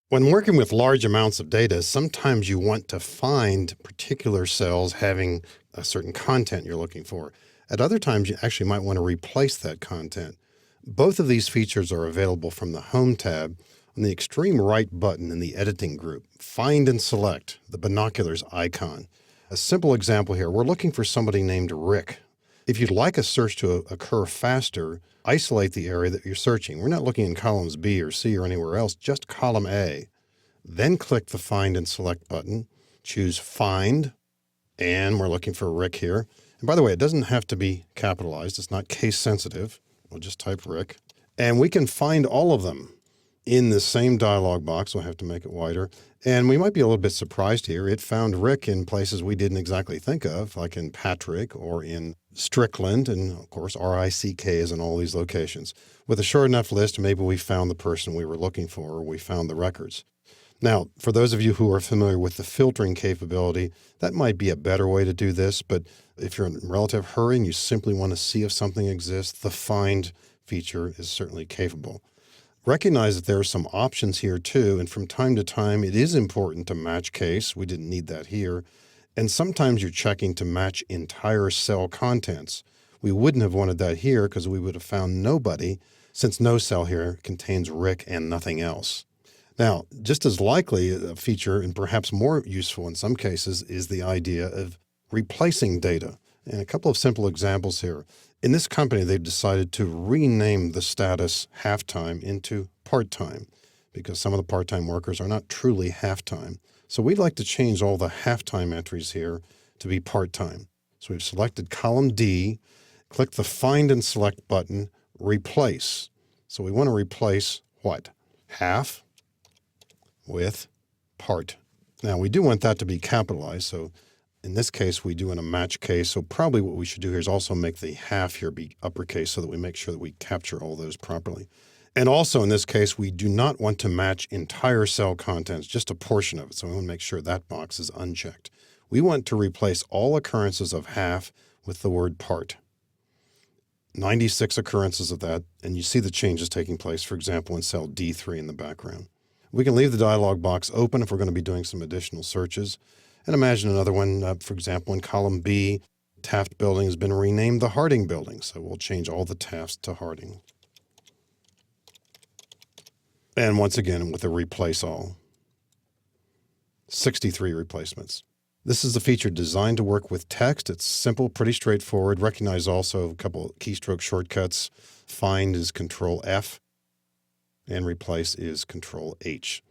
When working with large amounts of data, sometimes you want to find particular cells having a certain content you're looking for. At other times, you actually might want to replace that content. Both of these features are available from the Home tab on the extreme right button in the Editing group. Find and select the binoculars icon. A simple example here, we're looking for somebody named Rick. If you'd like a search to occur faster, isolate the area that you're searching. We're not looking in columns B or C or anywhere else, just column A. Then click the Find and Select button, choose Find, and we're looking for Rick here. And by the way, it doesn't have to be capitalized. It's not case sensitive. We'll just type Rick. And we can find all of them in the same dialog box. We'll have to make it wider. And we might be a little bit surprised here. It found Rick in places we didn't exactly think of, like in Patrick or in Strickland, and of course RICK is in all these locations. With a short enough list, maybe we found the person we were looking for, or we found the records. Now, for those of you who are familiar with the filtering capability, that might be a better way to do this, but if you're in a relative hurry and you simply want to see if something exists, the Find feature is certainly capable. Recognize that there are some options here too, and from time to time it is important to match case. We didn't need that here. And sometimes you're checking to match entire cell contents. We wouldn't have wanted that here because we would have found nobody, since no cell here contains Rick and nothing else. Now, just as likely a feature, and perhaps more useful in some cases, is the idea of replacing data. And a couple of simple examples here. In this company, they've decided to rename the status half-time into part-time because some of the part-time workers are not truly half-time. So we'd like to change all the half-time entries here to be part-time. So we've selected column D, click the Find and Select button, Replace. So we want to replace what? Half with part. Now we do want that to be capitalized, so in this case we do in a match case, so probably what we should do here is also make the half here be uppercase so that we make sure that we capture all those properly. And also in this case we do not want to match entire cell contents, just a portion of it, so we want to make sure that box is unchecked. We want to replace all occurrences of half with the word part. 96 occurrences of that, and you see the changes taking place, for example, in cell D3 in the background. We can leave the dialog box open if we're going to be doing some additional searches. And imagine another one, for example, in column B, Taft Building has been renamed the Harding Building. So we'll change all the Tafts to Harding. And once again, with a replace all. 63 replacements. This is a feature designed to work with text. It's simple, pretty straightforward. Recognize also a couple of keystroke shortcuts. Find is Control F. And replace is Control H.